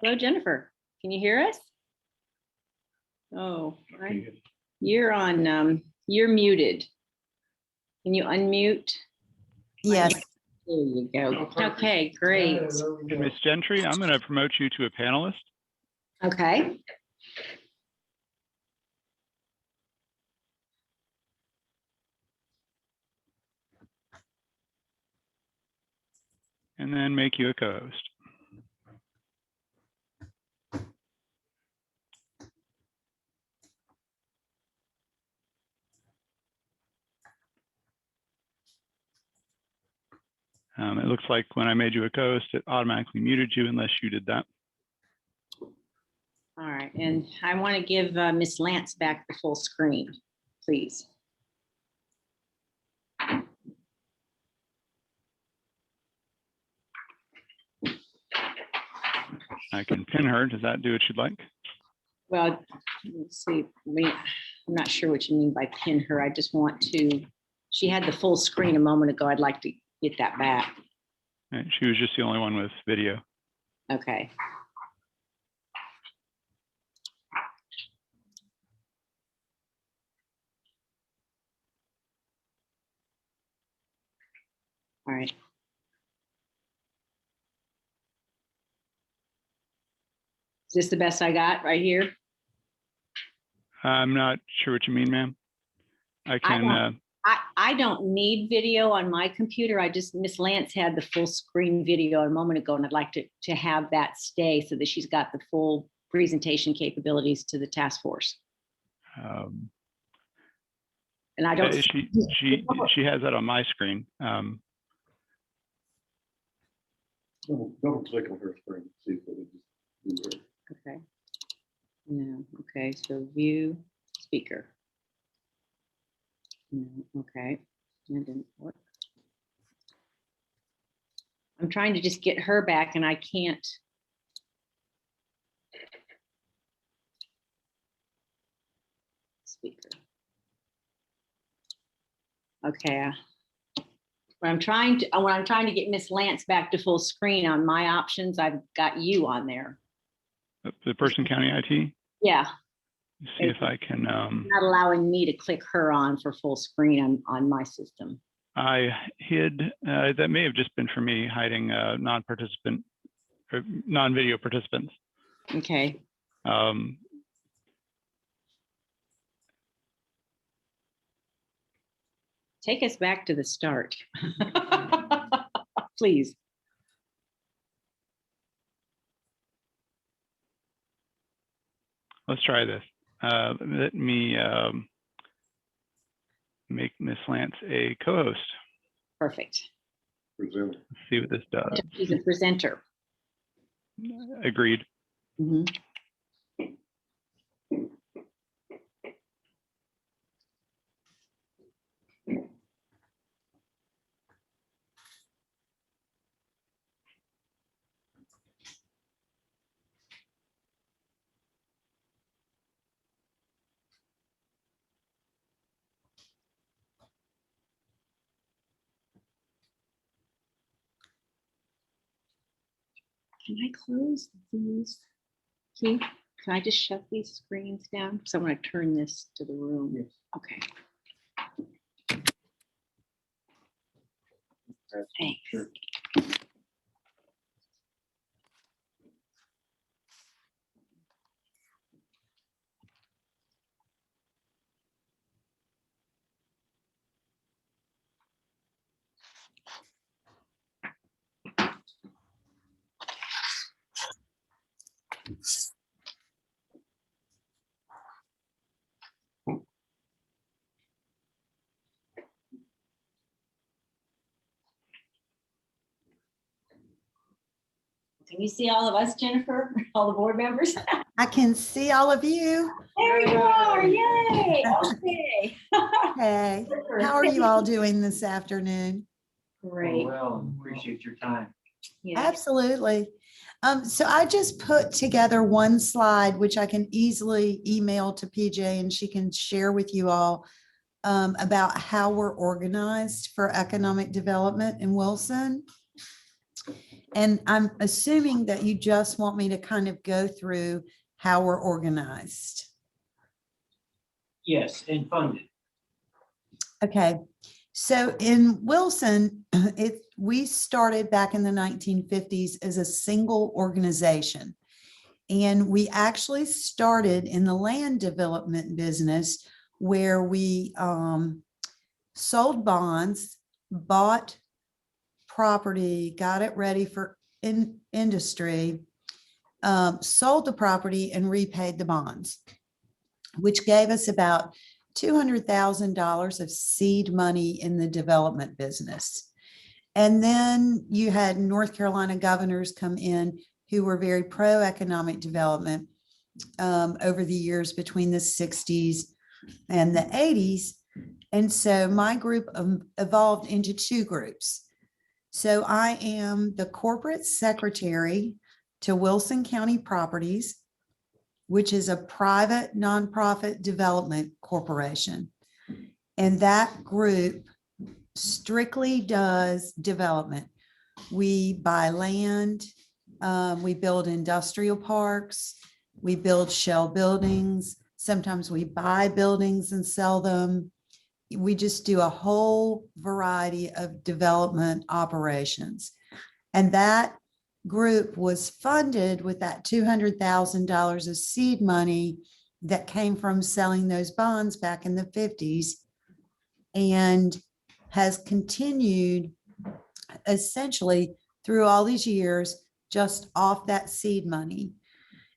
Hello, Jennifer. Can you hear us? Oh, you're on, you're muted. Can you unmute? Yes. There you go. Okay, great. Miss Gentry, I'm going to promote you to a panelist. Okay. And then make you a co-host. It looks like when I made you a co-host, it automatically muted you unless you did that. All right. And I want to give Miss Lance back the full screen, please. I can pin her. Does that do what you'd like? Well, let's see. I'm not sure what you mean by pin her. I just want to, she had the full screen a moment ago. I'd like to get that back. Right, she was just the only one with video. Okay. All right. Is this the best I got right here? I'm not sure what you mean, ma'am. I can. I don't need video on my computer. Miss Lance had the full screen video a moment ago, and I'd like to have that stay so that she's got the full presentation capabilities to the task force. And I don't. She has that on my screen. Double click on her screen, see if it would just do it. Okay. No. Okay. So view speaker. No. Okay. That didn't work. I'm trying to just get her back, and I can't. Speaker. Okay. When I'm trying to get Miss Lance back to full screen on my options, I've got you on there. The Person County IT. Yeah. See if I can. Not allowing me to click her on for full screen on my system. I hid. That may have just been for me hiding non-participant or non-video participants. Okay. Take us back to the start, please. Let's try this. Let me make Miss Lance a co-host. Perfect. Presenter. Let's see what this does. She's a presenter. Agreed. Mm-hmm. Can I close these? Keith, can I just shut these screens down? Because I want to turn this to the room. Yes. Okay. Thanks. Sure. Can you see all of us, Jennifer? All the board members? I can see all of you. There you are. Yay. Okay. Hey, how are you all doing this afternoon? Great. Well, appreciate your time. Yeah. Absolutely. So I just put together one slide, which I can easily email to PJ and she can share with you all about how we're organized for economic development in Wilson. And I'm assuming that you just want me to kind of go through how we're organized. Yes, and funded. Okay, so in Wilson, we started back in the 1950s as a single organization. And we actually started in the land development business where we sold bonds, bought property, got it ready for industry, sold the property and repaid the bonds, which gave us about $200,000 of seed money in the development business. And then you had North Carolina governors come in who were very pro-economic development over the years between the 60s and the 80s. And so my group evolved into two groups. So I am the corporate secretary to Wilson County Properties, which is a private nonprofit development corporation. And that group strictly does development. We buy land, we build industrial parks, we build shell buildings. Sometimes we buy buildings and sell them. We just do a whole variety of development operations. And that group was funded with that $200,000 of seed money that came from selling those bonds back in the 50s and has continued essentially through all these years just off that seed money.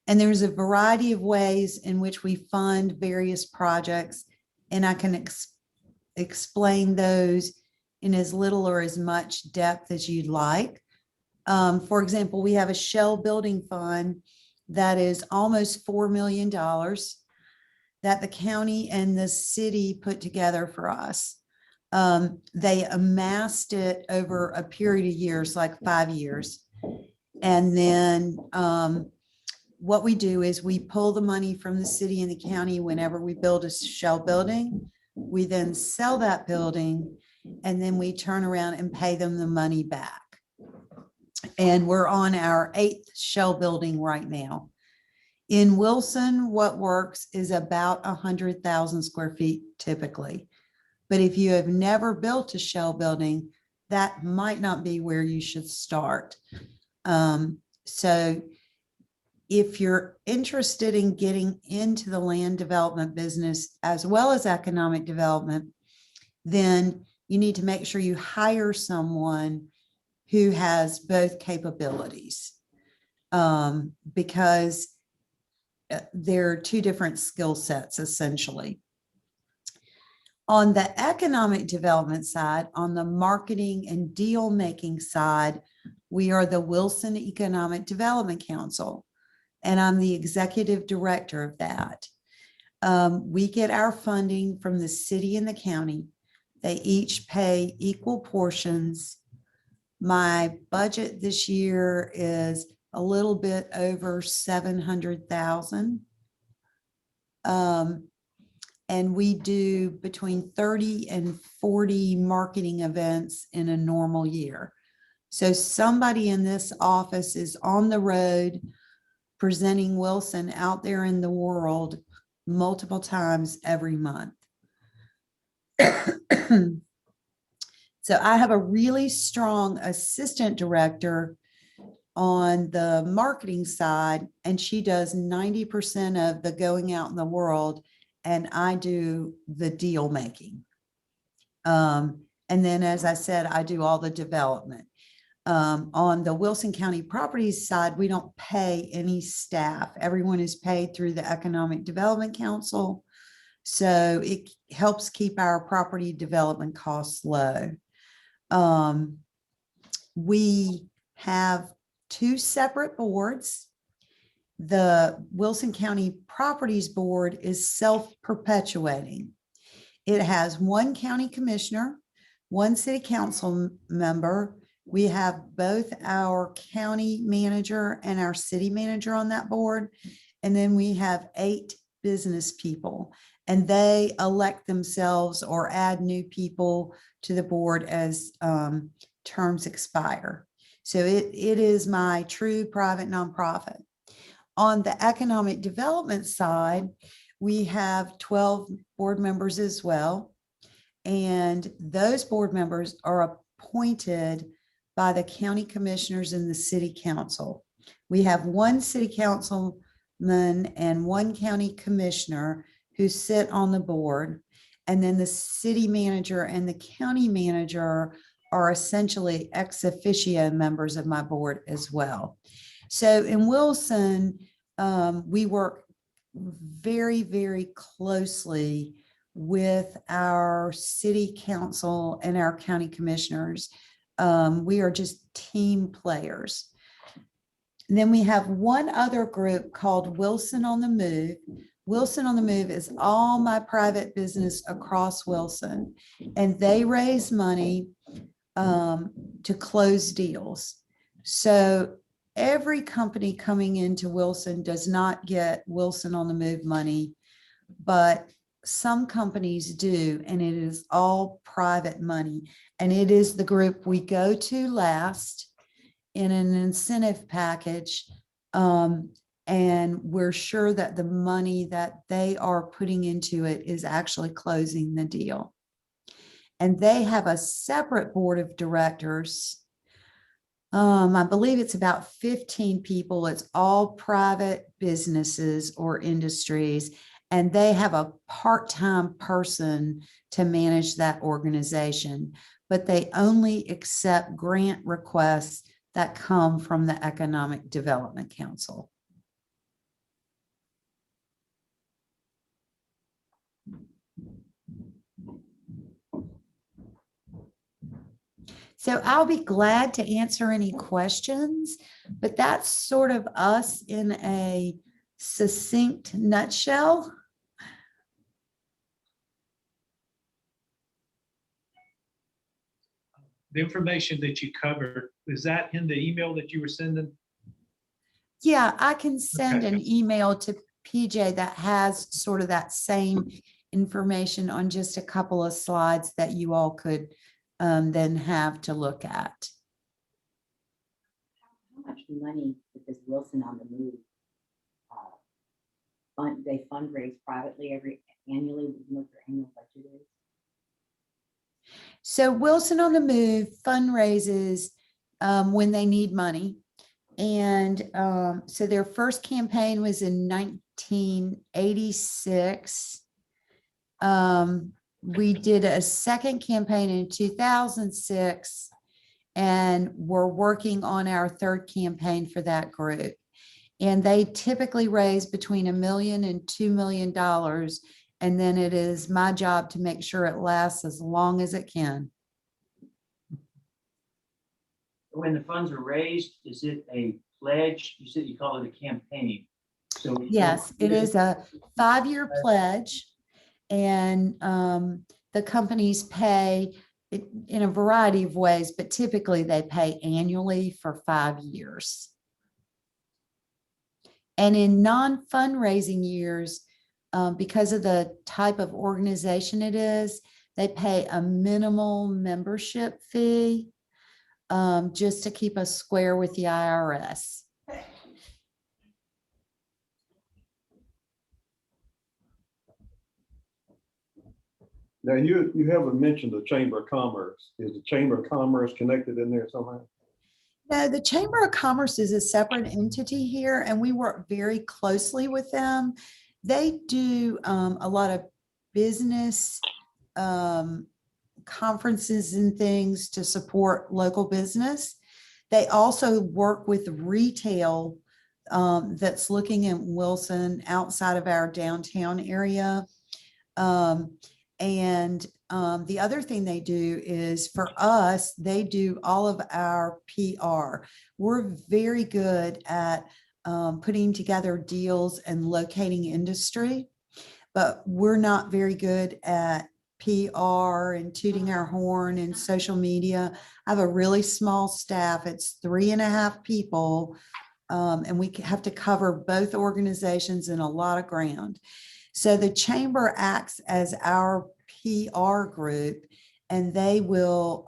And there's a variety of ways in which we fund various projects, and I can explain those in as little or as much depth as you'd like. For example, we have a shell building fund that is almost $4 million that the county and the city put together for us. They amassed it over a period of years, like 5 years. And then what we do is we pull the money from the city and the county whenever we build a shell building. We then sell that building and then we turn around and pay them the money back. And we're on our 8th shell building right now. In Wilson, what works is about 100,000 square feet typically. But if you have never built a shell building, that might not be where you should start. So if you're interested in getting into the land development business as well as economic development, then you need to make sure you hire someone who has both capabilities, because they're two different skill sets essentially. On the economic development side, on the marketing and deal making side, we are the Wilson Economic Development Council, and I'm the executive director of that. We get our funding from the city and the county. They each pay equal portions. My budget this year is a little bit over 700,000. And we do between 30 and 40 marketing events in a normal year. So somebody in this office is on the road presenting Wilson out there in the world multiple times every month. So I have a really strong assistant director on the marketing side, and she does 90% of the going out in the world, and I do the deal making. And then, as I said, I do all the development. On the Wilson County Properties side, we don't pay any staff. Everyone is paid through the Economic Development Council. So it helps keep our property development costs low. We have 2 separate boards. The Wilson County Properties Board is self-perpetuating. It has 1 county commissioner, 1 city council member. We have both our county manager and our city manager on that board. And then we have 8 business people, and they elect themselves or add new people to the board as terms expire. So it is my true private nonprofit. On the economic development side, we have 12 board members as well. And those board members are appointed by the county commissioners and the city council. We have one city councilman and one county commissioner who sit on the board. And then the city manager and the county manager are essentially ex officio members of my board as well. So in Wilson, we work very, very closely with our city council and our county commissioners. We are just team players. And then we have one other group called Wilson on the Move. Wilson on the Move is all my private business across Wilson, and they raise money to close deals. So every company coming into Wilson does not get Wilson on the Move money, but some companies do, and it is all private money. And it is the group we go to last in an incentive package. And we're sure that the money that they are putting into it is actually closing the deal. And they have a separate board of directors. I believe it's about 15 people. It's all private businesses or industries. And they have a part-time person to manage that organization, but they only accept grant requests that come from the Economic Development Council. So I'll be glad to answer any questions, but that's sort of us in a succinct nutshell. The information that you covered, is that in the email that you were sending? Yeah, I can send Okay. an email to PJ that has sort of that same information on just a couple of slides that you all could then have to look at. How much money does Wilson on the Move they fundraise privately annually? You know what their annual budget is? So Wilson on the Move fundraises when they need money. And so their first campaign was in 1986. We did a second campaign in 2006, and we're working on our third campaign for that group. And they typically raise between $1 million and $2 million. And then it is my job to make sure it lasts as long as it can. When the funds are raised, is it a pledge? You said you call it a campaign. So Yes, it is a 5-year pledge. And the companies pay it in a variety of ways, but typically they pay annually for 5 years. And in non-fundraising years, because of the type of organization it is, they pay a minimal membership fee just to keep us square with the IRS. Now, you haven't mentioned the Chamber of Commerce. Is the Chamber of Commerce connected in there somehow? No, the Chamber of Commerce is a separate entity here, and we work very closely with them. They do a lot of business conferences and things to support local business. They also work with retail that's looking at Wilson outside of our downtown area. And the other thing they do is, for us, they do all of our PR. We're very good at putting together deals and locating industry, but we're not very good at PR and tooting our horn and social media. I have a really small staff. It's 3.5 people. And we have to cover both organizations and a lot of ground. So the chamber acts as our PR group, and they will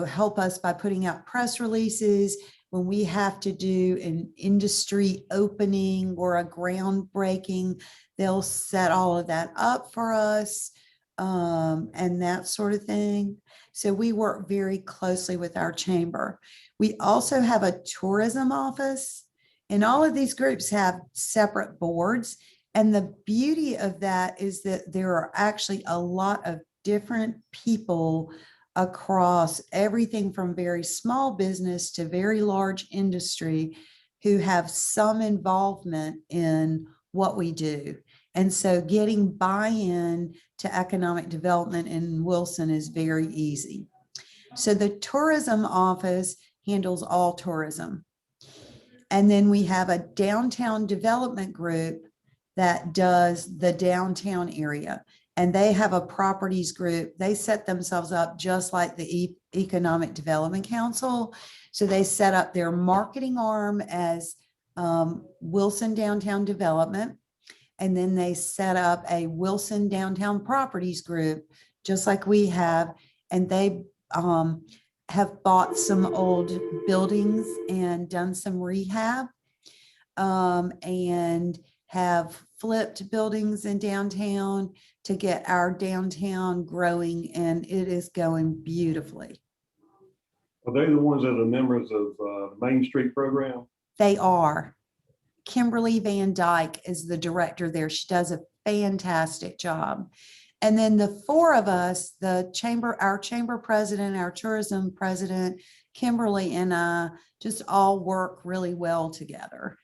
help us by putting out press releases. When we have to do an industry opening or a groundbreaking, they'll set all of that up for us, and that sort of thing. So we work very closely with our chamber. We also have a tourism office, and all of these groups have separate boards. And the beauty of that is that there are actually a lot of different people across everything from very small business to very large industry who have some involvement in what we do. And so getting buy-in to economic development in Wilson is very easy. So the tourism office handles all tourism. And then we have a downtown development group that does the downtown area. And they have a properties group. They set themselves up just like the Economic Development Council. So they set up their marketing arm as Wilson Downtown Development. And then they set up a Wilson Downtown Properties group, just like we have. And they have bought some old buildings and done some rehab, and have flipped buildings in downtown to get our downtown growing, and it is going beautifully. Are they the ones that are members of the Main Street program? They are. Kimberly Van Dyke is the director there. She does a fantastic job. And then the four of us, our chamber president, our tourism president, Kimberly and I, just all work really well together.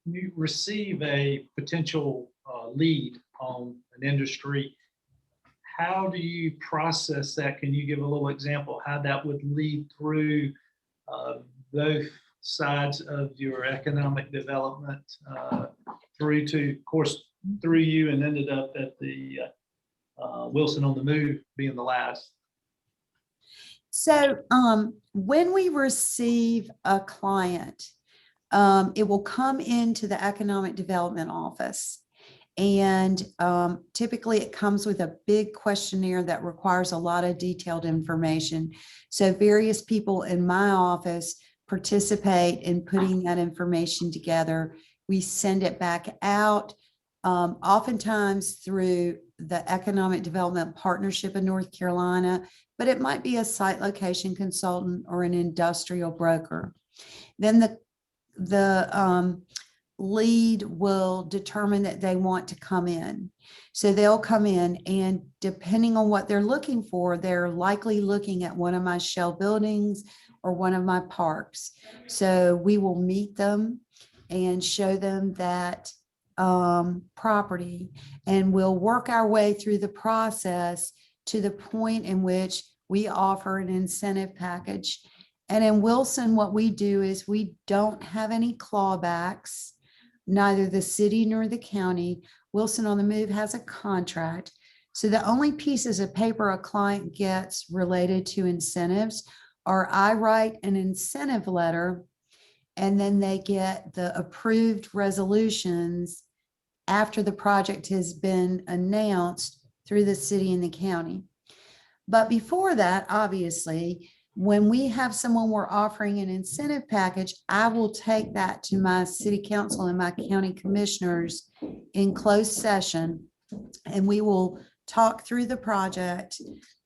You receive a potential lead on an industry. How do you process that? Can you give a little example how that would lead through both sides of your economic development through to, of course, through you, and ended up at the Wilson on the Move being the last? So when we receive a client, it will come into the economic development office. And typically it comes with a big questionnaire that requires a lot of detailed information. So various people in my office participate in putting that information together. We send it back out, oftentimes through the Economic Development Partnership in North Carolina, but it might be a site location consultant or an industrial broker. Then the lead will determine that they want to come in. So they'll come in, and depending on what they're looking for, they're likely looking at one of my shell buildings or one of my parks. So we will meet them and show them that property, and we'll work our way through the process to the point in which we offer an incentive package. And in Wilson, what we do is we don't have any clawbacks, neither the city nor the county. Wilson on the Move has a contract. So the only pieces of paper a client gets related to incentives are I write an incentive letter, and then they get the approved resolutions after the project has been announced through the city and the county. But before that, obviously, when we have someone we're offering an incentive package, I will take that to my city council and my county commissioners in closed session, and we will talk through the project.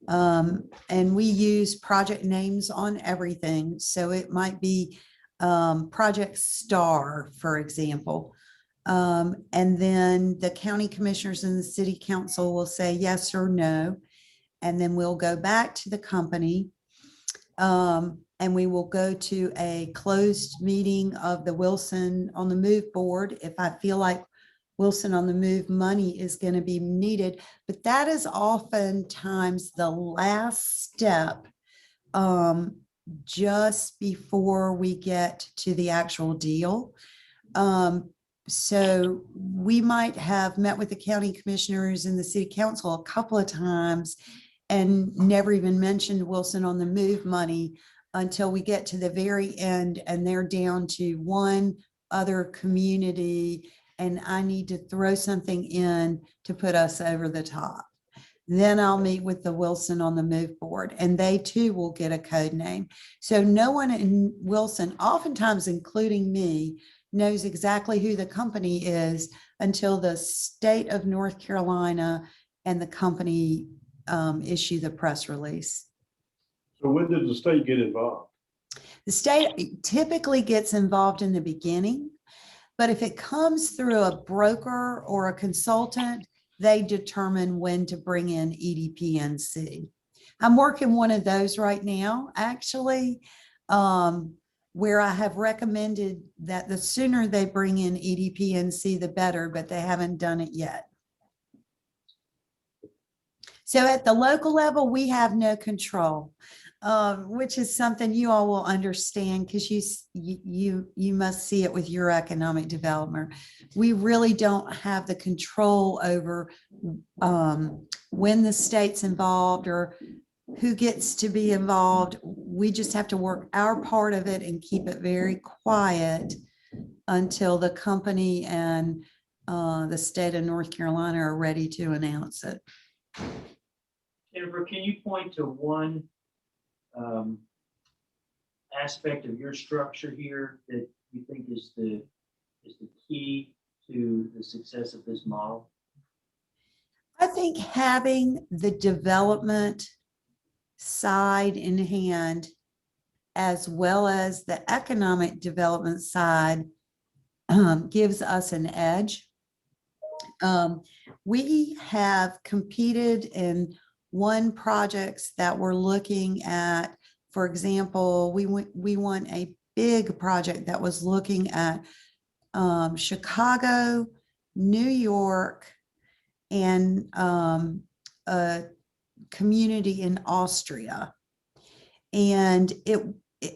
And we use project names on everything. So it might be Project Star, for example. And then the county commissioners and the city council will say yes or no. And then we'll go back to the company. And we will go to a closed meeting of the Wilson on the Move board if I feel like Wilson on the Move money is going to be needed. But that is oftentimes the last step, just before we get to the actual deal. So we might have met with the county commissioners and the city council a couple of times and never even mentioned Wilson on the Move money until we get to the very end, and they're down to one other community and I need to throw something in to put us over the top. Then I'll meet with the Wilson on the move board, and they too will get a code name. So no one in Wilson, oftentimes including me, knows exactly who the company is until the state of North Carolina and the company issue the press release. So when did the state get involved? The state typically gets involved in the beginning, but if it comes through a broker or a consultant, they determine when to bring in EDPNC. I'm working one of those right now, actually, where I have recommended that the sooner they bring in EDPNC, the better, but they haven't done it yet. So at the local level, we have no control, which is something you all will understand because you must see it with your economic development. We really don't have the control over when the state's involved or who gets to be involved. We just have to work our part of it and keep it very quiet until the company and the state of North Carolina are ready to announce it. Jennifer, can you point to one aspect of your structure here that you think is the key to the success of this model? I think having the development side in hand, as well as the economic development side, gives us an edge. We have competed in won projects that we're looking at. For example, we won a big project that was looking at Chicago, New York, and a community in Austria. And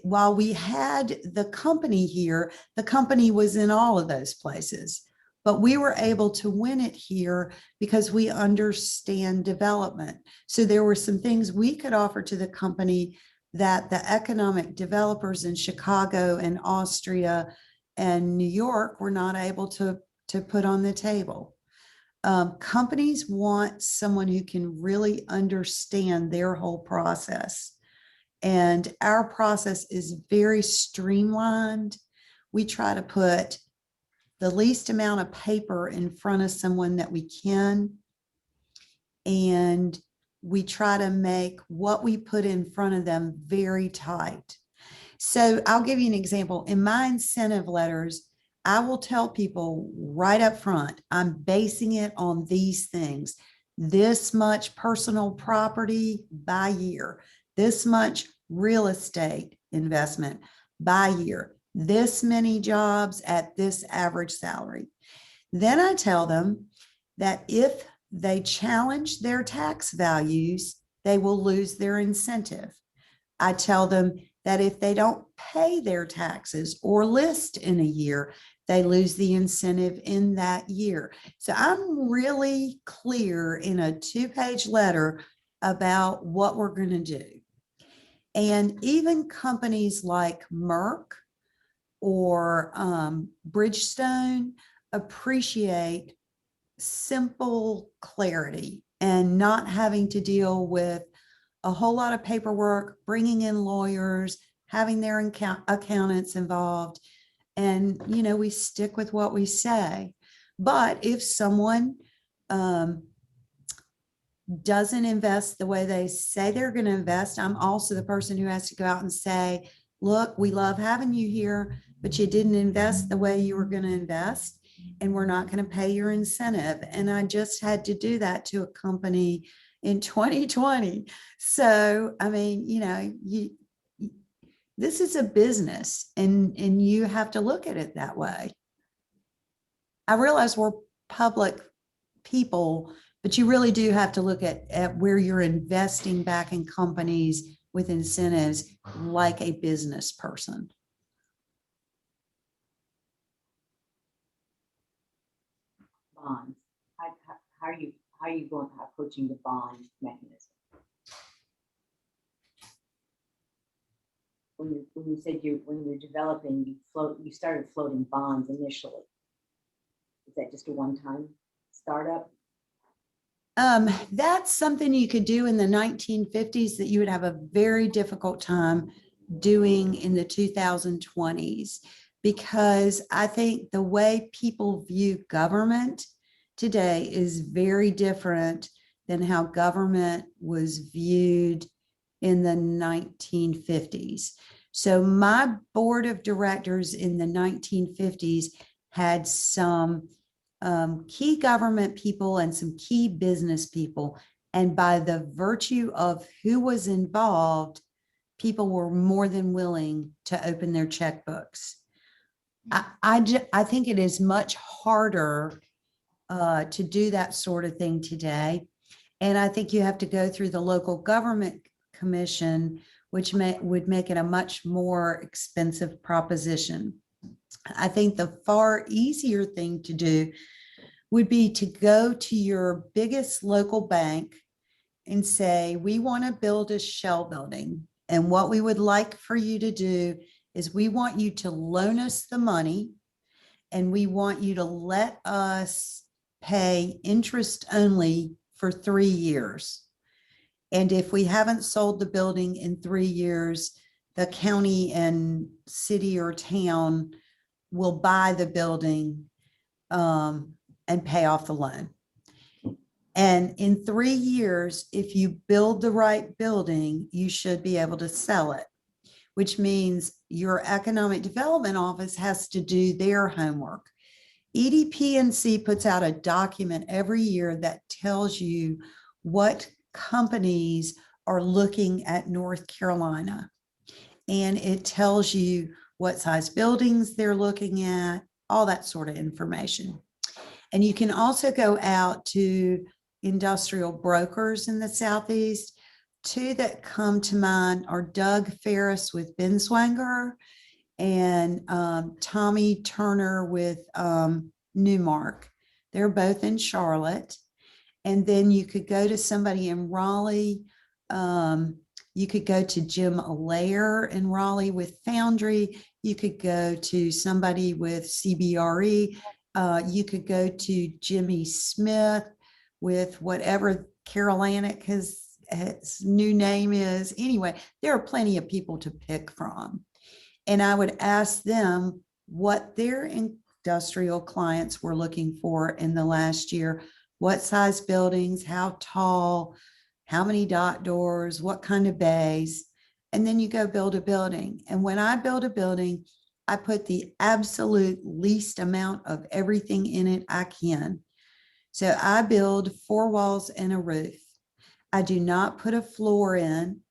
while we had the company here, the company was in all of those places. But we were able to win it here because we understand development. So there were some things we could offer to the company that the economic developers in Chicago and Austria and New York were not able to put on the table. Companies want someone who can really understand their whole process. And our process is very streamlined. We try to put the least amount of paper in front of someone that we can. And we try to make what we put in front of them very tight. So I'll give you an example. In my incentive letters, I will tell people right up front, I'm basing it on these things. This much personal property by year, this much real estate investment by year, this many jobs at this average salary. Then I tell them that if they challenge their tax values, they will lose their incentive. I tell them that if they don't pay their taxes or list in a year, they lose the incentive in that year. So I'm really clear in a 2-page letter about what we're going to do. And even companies like Merck or Bridgestone appreciate simple clarity and not having to deal with a whole lot of paperwork, bringing in lawyers, having their accountants involved. And, we stick with what we say. But if someone doesn't invest the way they say they're going to invest, I'm also the person who has to go out and say, look, we love having you here, but you didn't invest the way you were going to invest, and we're not going to pay your incentive. And I just had to do that to a company in 2020. So, I mean, this is a business, and you have to look at it that way. I realize we're public people, but you really do have to look at where you're investing back in companies with incentives like a business person. Bonds. How are you going approaching the bond mechanism? When you said when you're developing, you started floating bonds initially. Is that just a one-time startup? That's something you could do in the 1950s that you would have a very difficult time doing in the 2020s, because I think the way people view government today is very different than how government was viewed in the 1950s. So my board of directors in the 1950s had some key government people and some key business people. And by the virtue of who was involved, people were more than willing to open their checkbooks. I think it is much harder to do that sort of thing today. And I think you have to go through the local government commission, which would make it a much more expensive proposition. I think the far easier thing to do would be to go to your biggest local bank and say, we want to build a shell building. And what we would like for you to do is we want you to loan us the money, and we want you to let us pay interest only for 3 years. And if we haven't sold the building in 3 years, the county and city or town will buy the building and pay off the loan. And in 3 years, if you build the right building, you should be able to sell it, which means your economic development office has to do their homework. EDP&C puts out a document every year that tells you what companies are looking at North Carolina. And it tells you what size buildings they're looking at, all that sort of information. And you can also go out to industrial brokers in the Southeast. Two that come to mind are Doug Ferris with Binswanger and Tommy Turner with Newmark. They're both in Charlotte. And then you could go to somebody in Raleigh. You could go to Jim Allaire in Raleigh with Foundry. You could go to somebody with CBRE. You could go to Jimmy Smith with whatever Carolinic his new name is. Anyway, there are plenty of people to pick from. And I would ask them what their industrial clients were looking for in the last year. What size buildings, how tall, how many dock doors, what kind of bays, and then you go build a building. And when I build a building, I put the absolute least amount of everything in it I can. So I build 4 walls and a roof. I do not put a floor in.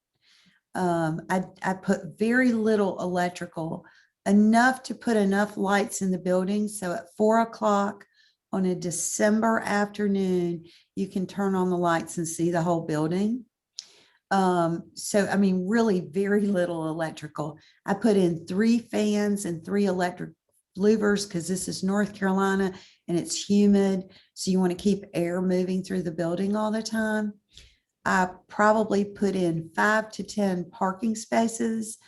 I put very little electrical, enough to put enough lights in the building. So at 4 o'clock on a December afternoon, you can turn on the lights and see the whole building. So, I mean, really very little electrical. I put in 3 fans and 3 electric louvers because this is North Carolina and it's humid. So you want to keep air moving through the building all the time. I probably put in 5 to 10 parking spaces,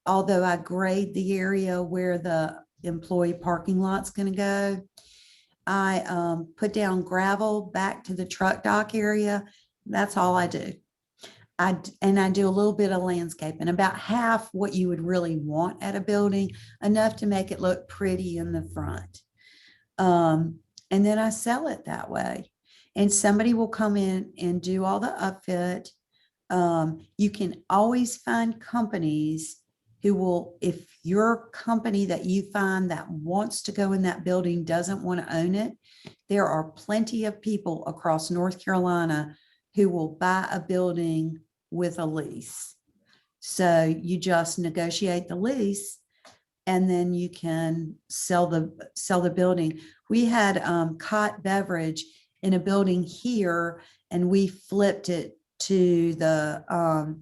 although I grade the area where the employee parking lot's going to go. I put down gravel back to the truck dock area. That's all I do. I do a little bit of landscaping, about half what you would really want at a building, enough to make it look pretty in the front. And then I sell it that way. And somebody will come in and do all the upfit. You can always find companies who will, if your company that you find that wants to go in that building doesn't want to own it, there are plenty of people across North Carolina who will buy a building with a lease. So you just negotiate the lease and then you can sell the building. We had Cott Beverage in a building here and we flipped it to the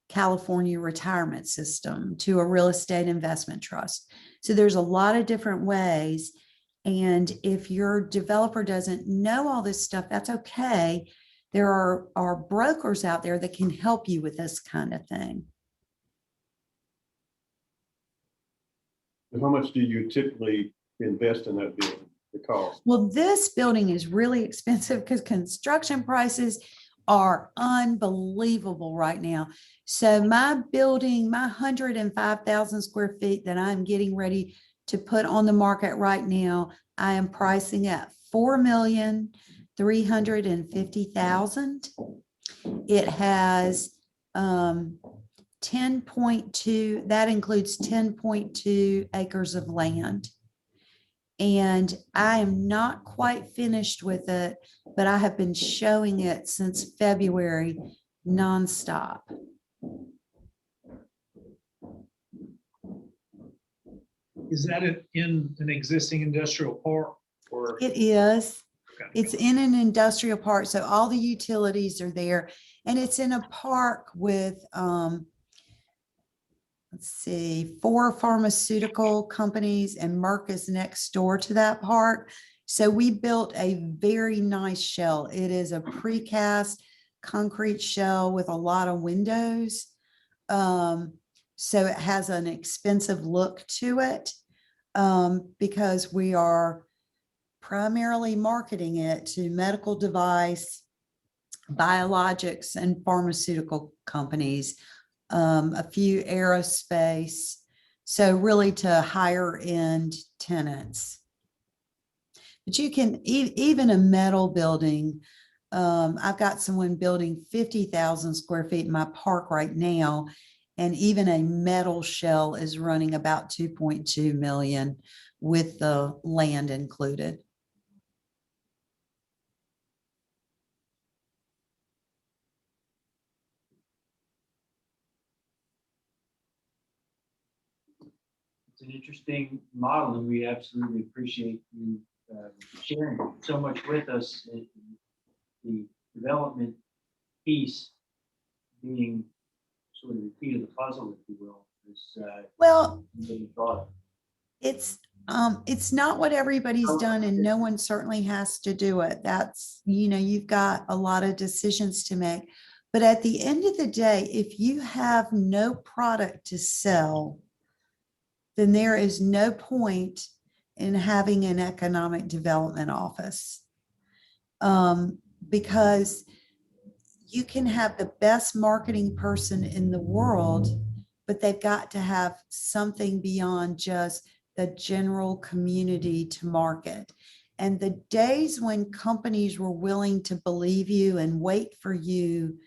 California retirement system, to a real estate investment trust. So there's a lot of different ways. And if your developer doesn't know all this stuff, that's okay. There are brokers out there that can help you with this kind of thing. And how much do you typically invest in that building? the cost? Well, this building is really expensive because construction prices are unbelievable right now. So my building, my 105,000 square feet that I'm getting ready to put on the market right now, I am pricing at 4,350,000. It has 10.2, that includes 10.2 acres of land. And I am not quite finished with it, but I have been showing it since February nonstop. Is that in an existing industrial park or? It is. Okay. It's in an industrial park, so all the utilities are there. And it's in a park with, let's see, 4 pharmaceutical companies, and Merck is next door to that park. So we built a very nice shell. It is a precast concrete shell with a lot of windows. So it has an expensive look to it, because we are primarily marketing it to medical device, biologics, and pharmaceutical companies, a few aerospace. So really to higher end tenants. But you can, even a metal building, I've got someone building 50,000 square feet in my park right now. And even a metal shell is running about 2.2 million with the land included. It's an interesting model, and we absolutely appreciate you sharing so much with us. The development piece being sort of the key to the puzzle, if you will, is Well, really thought. it's not what everybody's done, and no one certainly has to do it. That's, you've got a lot of decisions to make. But at the end of the day, if you have no product to sell, then there is no point in having an economic development office. Because you can have the best marketing person in the world, but they've got to have something beyond just the general community to market. And the days when companies were willing to believe you and wait for you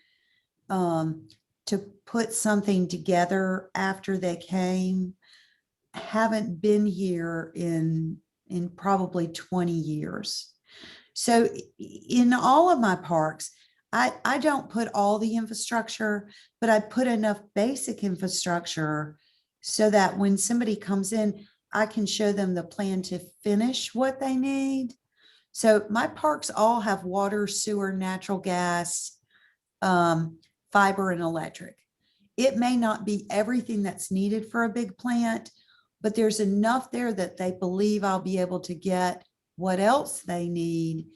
to put something together after they came haven't been here in probably 20 years. So in all of my parks, I don't put all the infrastructure, but I put enough basic infrastructure so that when somebody comes in, I can show them the plan to finish what they need. So my parks all have water, sewer, natural gas, fiber, and electric. It may not be everything that's needed for a big plant, but there's enough there that they believe I'll be able to get what else they need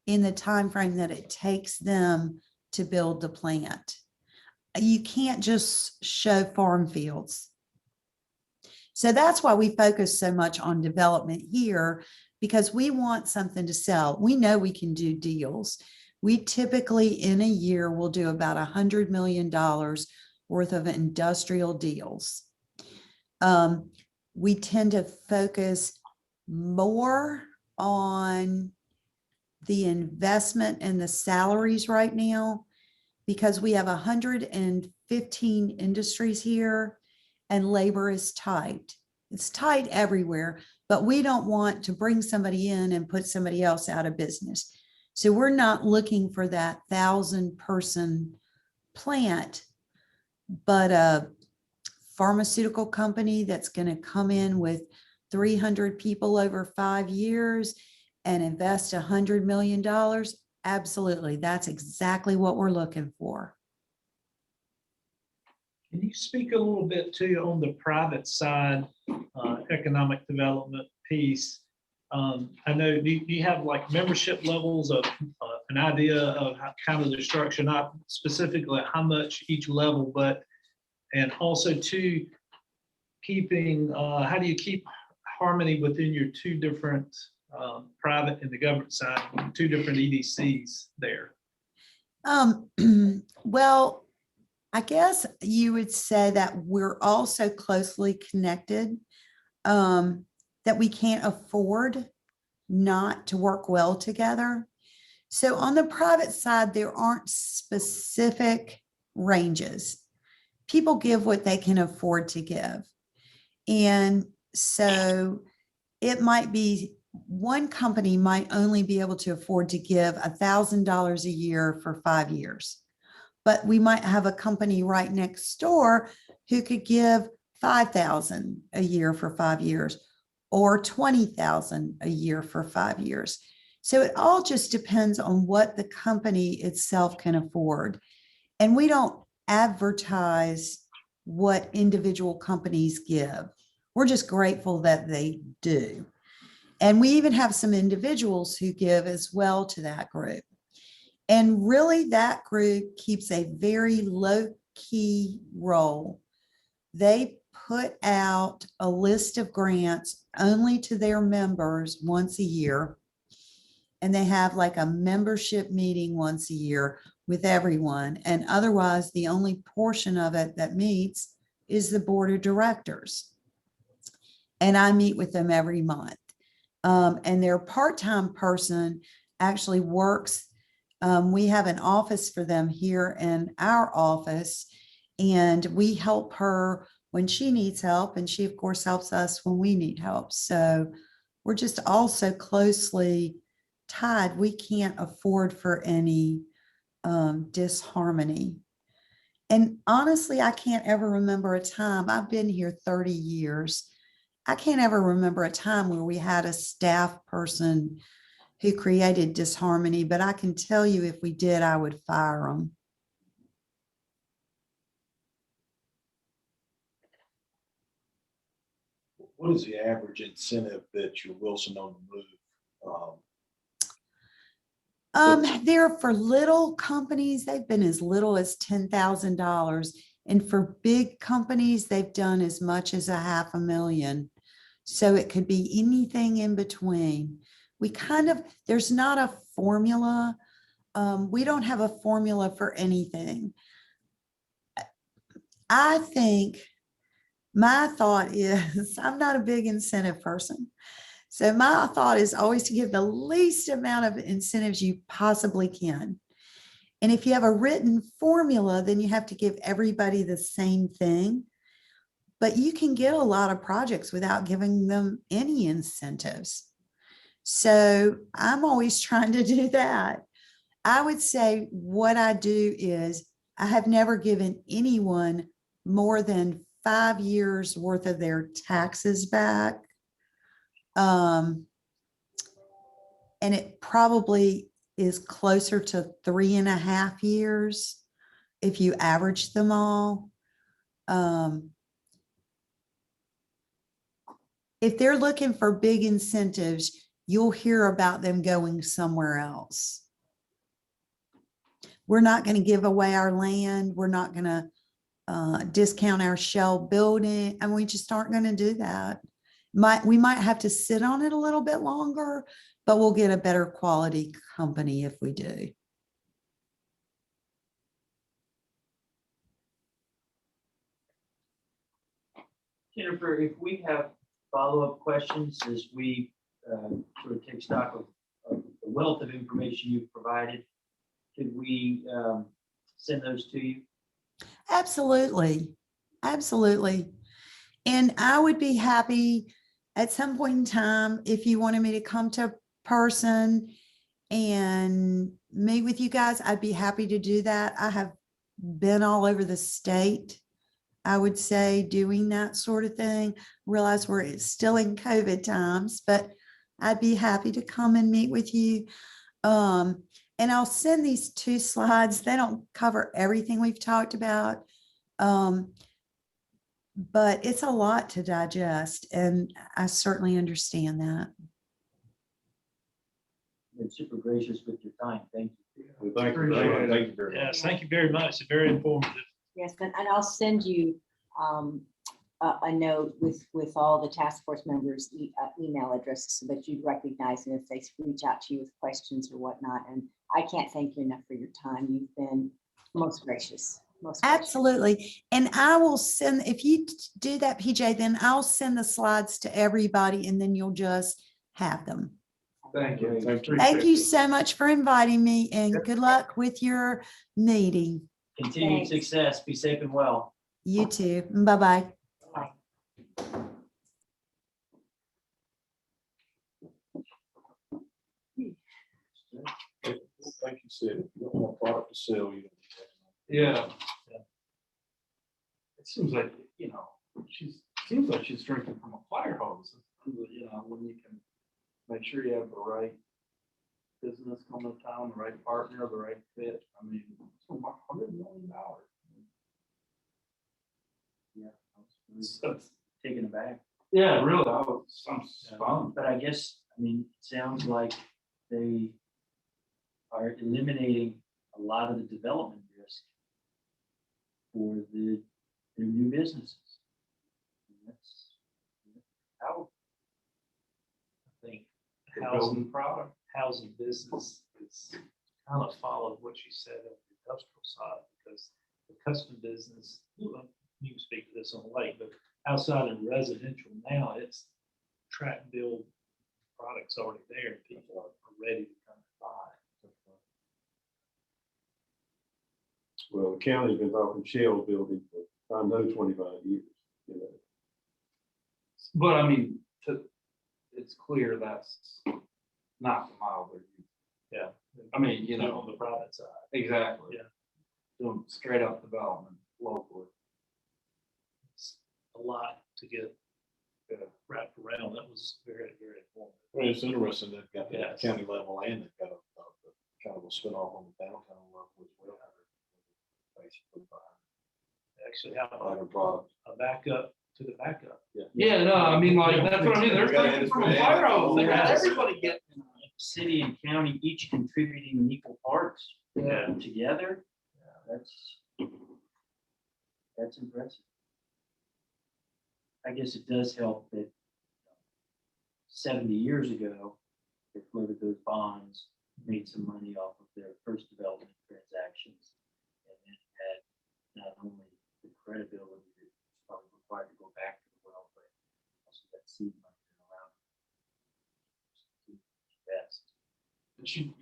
in the time frame that it takes them to build the plant. You can't just show farm fields. So that's why we focus so much on development here, because we want something to sell. We know we can do deals. We typically in a year will do about $100 million worth of industrial deals. We tend to focus more on the investment and the salaries right now, because we have 115 industries here and labor is tight. It's tight everywhere, but we don't want to bring somebody in and put somebody else out of business. So we're not looking for that 1,000-person plant, but a pharmaceutical company that's going to come in with 300 people over 5 years and invest $100 million. Absolutely. That's exactly what we're looking for. Can you speak a little bit too on the private side, economic development piece? I know, do you have like membership levels of an idea of how, kind of the structure, not specifically how much each level, but, and also too, keeping, how do you keep harmony within your two different private and the government side, two different EDCs there. Well, I guess you would say that we're all so closely connected that we can't afford not to work well together. So on the private side, there aren't specific ranges. People give what they can afford to give. And so it might be one company might only be able to afford to give $1,000 a year for 5 years. But we might have a company right next door who could give $5,000 a year for 5 years or $20,000 a year for 5 years. So it all just depends on what the company itself can afford. And we don't advertise what individual companies give. We're just grateful that they do. And we even have some individuals who give as well to that group. And really, that group keeps a very low-key role. They put out a list of grants only to their members once a year. And they have like a membership meeting once a year with everyone. And otherwise, the only portion of it that meets is the board of directors. And I meet with them every month. And their part-time person actually works. We have an office for them here in our office, and we help her when she needs help. And she, of course, helps us when we need help. So we're just all so closely tied. We can't afford for any disharmony. And honestly, I can't ever remember a time. I've been here 30 years. I can't ever remember a time where we had a staff person who created disharmony, but I can tell you if we did, I would fire them. What is the average incentive that your Wilson on the Move? There for little companies, they've been as little as $10,000. And for big companies, they've done as much as $500,000. So it could be anything in between. There's not a formula. We don't have a formula for anything. I think my thought is, I'm not a big incentive person. So my thought is always to give the least amount of incentives you possibly can. And if you have a written formula, then you have to give everybody the same thing. But you can get a lot of projects without giving them any incentives. So I'm always trying to do that. I would say what I do is I have never given anyone more than 5 years worth of their taxes back. And it probably is closer to 3.5 years if you average them all. If they're looking for big incentives, you'll hear about them going somewhere else. We're not going to give away our land. We're not going to discount our shell building, and we just aren't going to do that. We might have to sit on it a little bit longer, but we'll get a better quality company if we do. Jennifer, if we have follow-up questions as we sort of take stock of the wealth of information you've provided, could we send those to you? Absolutely. Absolutely. And I would be happy at some point in time, if you wanted me to come to person and meet with you guys, I'd be happy to do that. I have been all over the state, I would say, doing that sort of thing. Realize we're still in COVID times, but I'd be happy to come and meet with you. And I'll send these 2 slides. They don't cover everything we've talked about, but it's a lot to digest, and I certainly understand that. Been super gracious with your time. Thank you. We thank you Appreciate very it. much. Thank you very much. Yes, thank you very much. It's very informative. Yes, and I'll send you a note with all the task force members' email addresses so that you'd recognize them if they reach out to you with questions or whatnot. And I can't thank you enough for your time. You've been most gracious. Most gracious. Absolutely. And I will send, if you do that, PJ, then I'll send the slides to everybody and then you'll just have them. Thank you. Thank you. Thank you so much for inviting me and good luck with your meeting. Continued Thanks. success. Be safe and well. You too. Bye-bye. Bye. Like you said, if you don't want product to sell, you don't. Yeah. It seems like, seems like she's drinking from a fire hose, when you can make sure you have the right business coming to town, the right partner, the right fit. I mean, it's $100 million. Yeah. I was taken aback. Yeah, really, I'm stunned. But I guess, it sounds like they are eliminating a lot of the development risk for their new businesses. And that's How, I think They're housing, building product. housing business is kind of followed what you said on the industrial side, because the custom business, you can speak to this on the lake, but outside of residential now, it's track and build products already there, and people are ready to come and buy. Well, the county's been talking shell building for, I know, 25 years, But I mean, it's clear that's not the model they're using. Yeah. I mean, On the private side. Exactly. Yeah. Doing straight up development locally. It's a lot to get wrapped around. That was very, very important. Well, it's interesting, they've got the Yes. county level and they've got a kind of a spin-off on the downtown level as well. Basically, Actually, have behind the product. a backup to the backup. Yeah, no, I mean, like, that's what I mean. They're drinking from a fire hose. They got everybody getting. city and county each contributing in equal parts. Yeah. Together, that's impressive. I guess it does help that 70 years ago, they floated those bonds, made some money off of their first development transactions, and then had not only the credibility that was probably required to go back to the well, but also that seed money that allowed them to invest.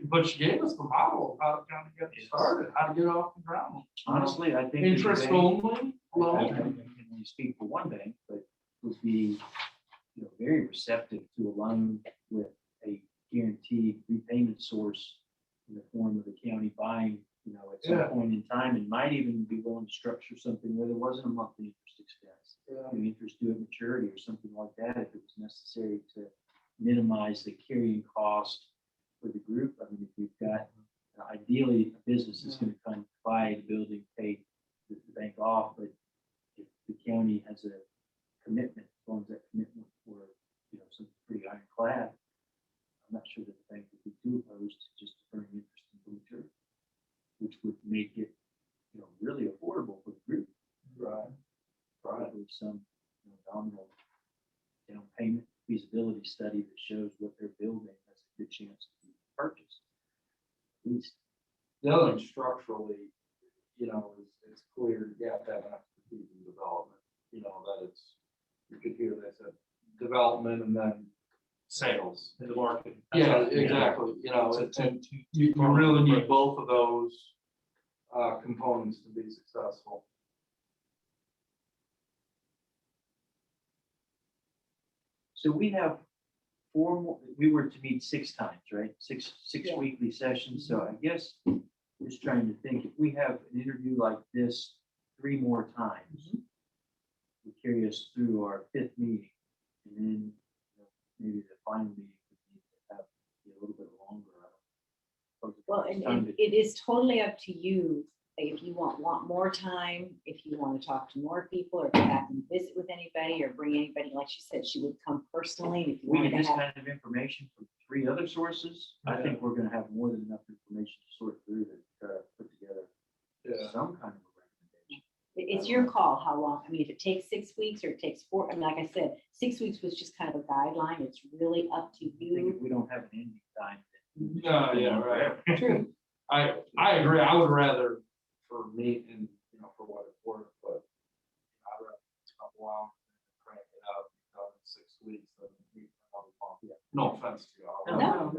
But she gave us the model of how to kind of get started, how to get off the ground. Honestly, I think. that the Interest bank- only, I loan. can only speak for one bank, but would be, very receptive to a loan with a guaranteed repayment source in the form of the county buying, at some Yeah. point in time, and might even be willing to structure something where there wasn't a monthly interest expense. Interest due at maturity or something like that, if it was necessary to minimize the carrying cost for the group. I mean, if you've got, ideally, a business is going to come buy the building, pay the bank off, but if the county has a commitment, as long as that commitment for, something pretty ironclad, I'm not sure that the bank would be too opposed to just deferring interest in the maturity, which would make it, really affordable for the group. Right. Probably some nominal down payment feasibility study that shows what they're building has a good chance to be purchased. At least. The other thing structurally, it's clear, you have to have an expertise in development, that it's, you could hear they said development and then sales. In the market. Yeah, exactly, and you really need both of those components to be successful. So we have we were to meet 6 times, right? Six Yeah. weekly sessions. So I guess just trying to think, if we have an interview like this 3 more times, we carry us through our 5th meeting, and then maybe the final meeting would need to have be a little bit longer. I don't suppose Well, it's and time to- it is totally up to you if you want more time, if you want to talk to more people or come back and visit with anybody or bring anybody, like she said, she would come personally. And if you we wanted get to this have, kind of information from 3 other sources, I think we're gonna have more than enough information to sort through to put together some kind of a recommendation. it's your call how long. I mean, if it takes 6 weeks or it takes 4, and like I said, 6 weeks was just kind of a guideline. It's really up to I think you. if we don't have an ending time. No, yeah, right. True. I agree. I would rather, for me, and, you know, for what it's worth, but I'd rather it's a couple hours and crank it out in 6 weeks than we. No offense to you.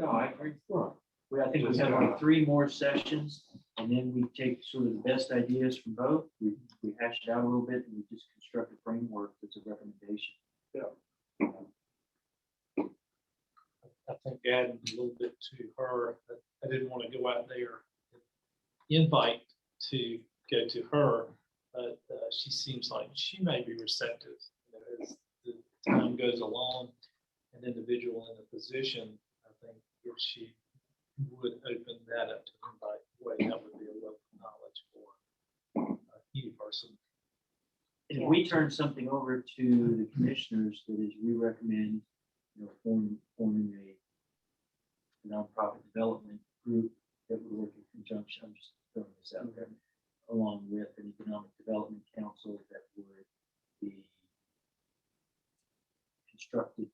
No, I agree. Well, I think we have like 3 more sessions, and then we take sort of the best ideas from both. We hash it out a little bit, and we just construct a framework that's a recommendation. I think adding a little bit to her, I didn't want to go out there and invite to go to her, but she seems like she may be receptive. You know, as the time goes along, an individual in a position, I think if she would open that up to invite, way, that would be a wealth of knowledge for any person. And if we turn something over to the commissioners, that is, we recommend, you know, forming a nonprofit development group that would work in conjunction, I'm just throwing this out there, along with an economic development council that would be constructed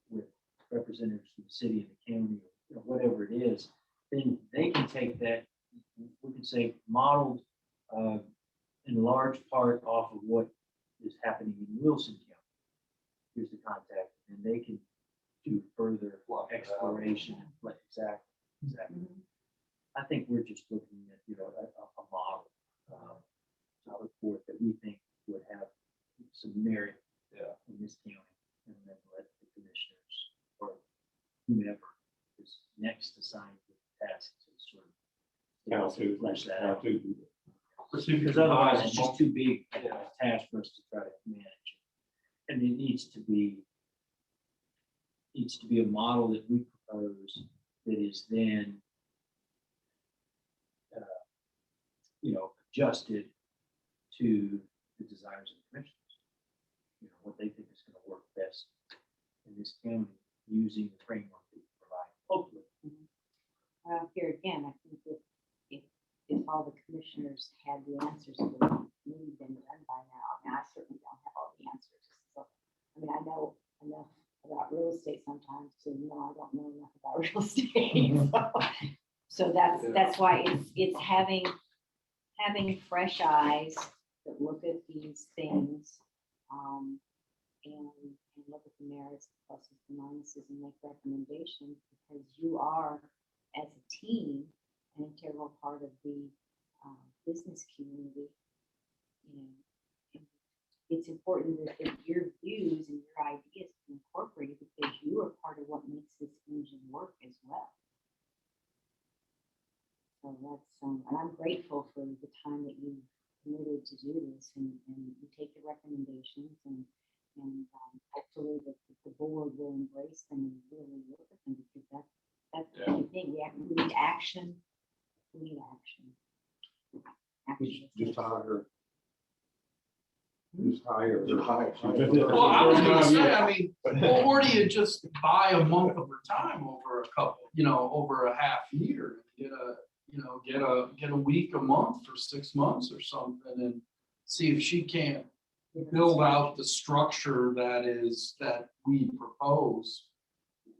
with representatives from the city and the county, you know, whatever it is, then they can take that, we can say modeled in large part off of what is happening in Wilson County. Here's the contact, and they can do further exploration. Exactly. I think we're just looking at, you know, a model to put forth that we think would have some merit in this county, and then let the commissioners or whomever is next assigned to the task to sort of flesh that out. Because otherwise it's just too big a task for us to try to manage. And it needs to be a model that we propose that is then you know, adjusted to the desires of the commissioners. You know, what they think is going to work best in this county using the framework that we provide, hopefully. Here again, I think that if all the commissioners had the answers, it would maybe been done by now. I mean, I certainly don't have all the answers. So, I mean, I know enough about real estate sometimes to know I don't know enough about real estate. So that's why it's having fresh eyes that look at these things and look at the merits, the pluses, the minuses, and make recommendations, because you are, as a team, an integral part of the business community. You know, and it's important that your views and your ideas be incorporated, because you are part of what makes this engine work as well. So that's, and I'm grateful for the time that you committed to do this, and you take the recommendations, and hopefully the board will embrace them and really work with them, because that's the key thing. We need action. We need action. Just hire her. Just hire her. Well, I was gonna say, I mean, or do you just buy a month of her time over a couple, you know, over a half year, get a week, a month for 6 months or something, and see if she can't build out the structure that we propose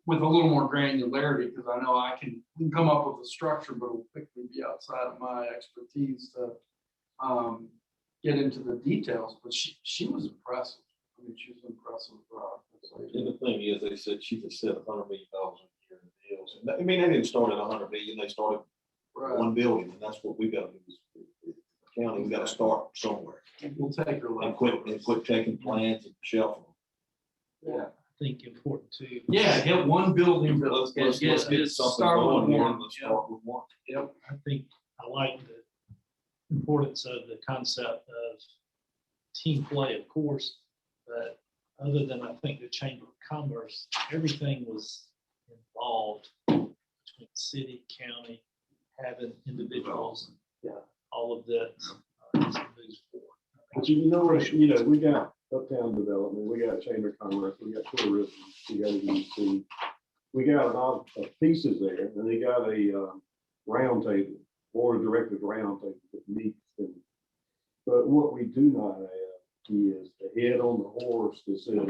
with a little more granularity, because I know we can come up with a structure, but it'll quickly be outside of my expertise to get into the details. But she was impressive. I mean, she was impressive. And the thing is, they said she could set $100 million a year in deals. And I mean, they didn't start at 100 million. They started $1 billion, and that's what we got to do. Is the county, we got to start somewhere. We'll take her. And quit taking plans and shelving them. Yeah. I think important too. Yeah, get one building. Let's get something going here. Let's start with one. Yep. I think I like the importance of the concept of team play, of course, but other than, I think, the Chamber of Commerce, everything was involved between city, county, having individuals, all of that moves forward. But you know, we got uptown development, we got Chamber of Commerce, we got tourism, we got EDC. We got a lot of pieces there, and they got a round table, board of directors round table that meets. But what we do not have is the head on the horse that says,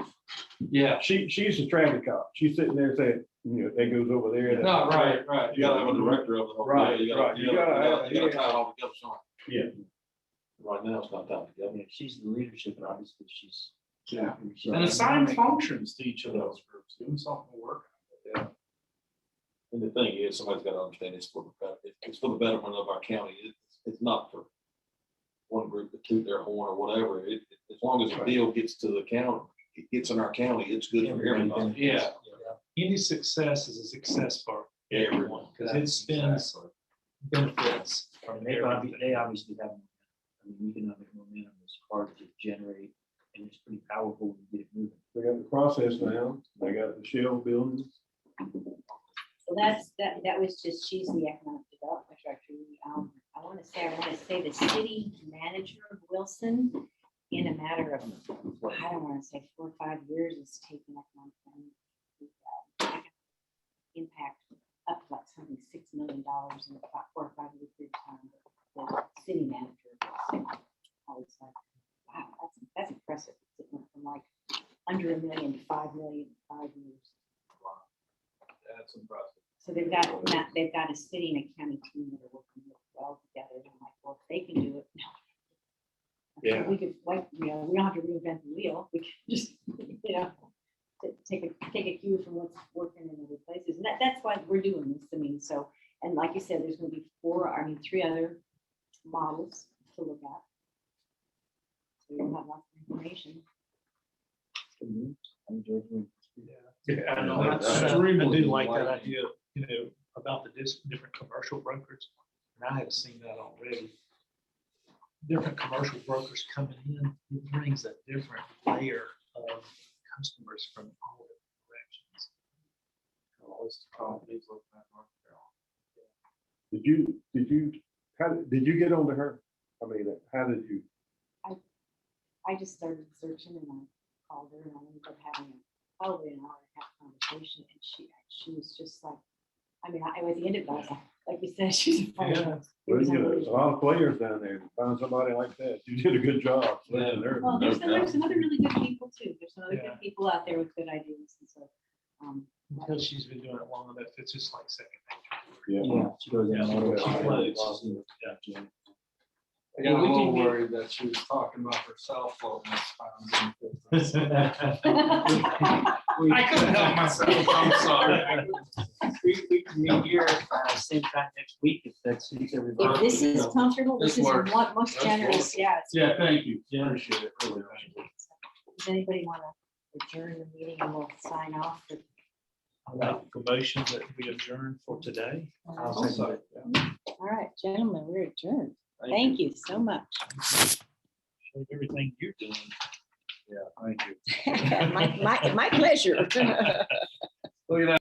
Yeah. she's the traffic cop. She's sitting there saying, you know, that goes over there. that's- No, right. You gotta have a director of the whole. Right, You gotta, right. you gotta, you gotta yeah. tie it all together, Sean. Yeah. Right now, it's not tied together. Yeah, she's the leadership, and obviously she's. Yeah. she's- And assign functions to each of those groups, doing something to work. And the thing is, somebody's gotta understand it's for the, it's for the betterment of our county. It's not for one group to toot their horn or whatever. As long as the deal gets to the county, it gets in our county, it's good for everybody. Yeah. Any success is a success for everyone, because it spends benefits from And they obviously have, I mean, economic momentum is hard to generate, and it's pretty powerful when you get it moving. They got the process now. They got the shell buildings. So that was just, she's the economic development director. I want to say the city manager of Wilson, in a matter of, I don't want to say 4 or 5 years, has taken economic development, impact up to like something $6 million in about 4 or 5 year period of time. The city manager of Wilson, I was like, wow, that's impressive. It went from like under $1 million to $5 million in 5 years. That's impressive. So they've got a city and a county team that are working really well together. And I'm like, well, if they can do it. Yeah. We could, like, you know, we don't have to reinvent the wheel. We can just, you know, take a cue from what's working in other places. And that's why we're doing this. I mean, so, and like you said, there's going to be 3 other models to look at. So you'll have lots of information. I enjoy doing Yeah, I know. That's I right. do like that idea, you know, about the different commercial brokers. And I have seen that already. Different commercial brokers coming in, it brings a different layer of customers from all different directions. All this companies looking at North Carolina. Did you get onto her? I mean, how did you? I just started searching and I called her and I ended up having probably an hour and a half conversation. And she was just like, I mean, at the end of it, I was like you said, she's a fire. Yeah. Well, you know, there's a lot of players down there. To find somebody like that, you did a good job. selecting her. Well, there's some other really good people too. There's some other Yeah. good people out there with good ideas. And so, Because she's been doing it long enough, it's just like second nature. Yeah. Yeah, she goes in. Yeah. and She out. floats. Yeah. I got Yeah, a we little can get- worried that she was talking about herself floating this time. I couldn't help myself, I'm sorry. We can meet here same time next week if that suits everybody. if this is comfortable, this This is works. most That's generous. wonderful. Yeah. it's Yeah, really thank you, Yeah. appreciate it, really. Does anybody want to adjourn the meeting and we'll sign off? I like the motion that we adjourn for today. I'll second it. All right, gentlemen, we're adjourned. Thank you so much. Show everything you're doing. Yeah, thank you. My pleasure. Look at that.